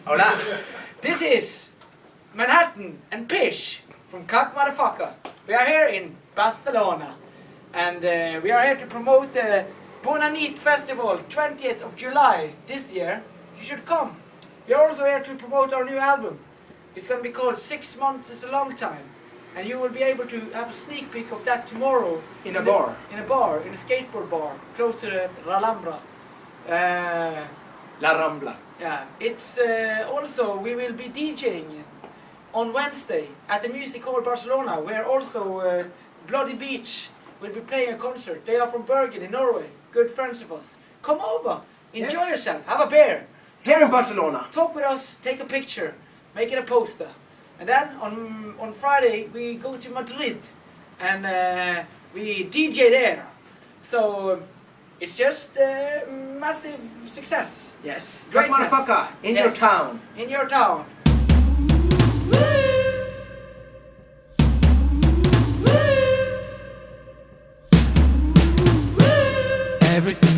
Hola. This is Manhattan and Pish from KAKKMADDAFAKKA. We are here in Barcelona, and we are here to promote the Bona Nit Festival, 20th of July this year. You should come. We are also here to promote our new album. It's going to be called 6 Months is a Long Time, and you will be able to have a sneak peek of that tomorrow. In a bar. In a skateboard bar, close to the Alhambra. La Rambla. Yeah, it's also, we will be DJing on Wednesday at the Music Hall Barcelona, where also Bloody Beach will be playing a concert. They are from Bergen in Norway, good friends of us. Come over, enjoy yourself, have a beer. Here in Barcelona. Talk with us, take a picture, make it a poster. And then on Friday we go to Madrid and we DJ there. So it's just massive success. Yes. Greatness. KAKKMADDAFAKKA in your town. In your town. Everything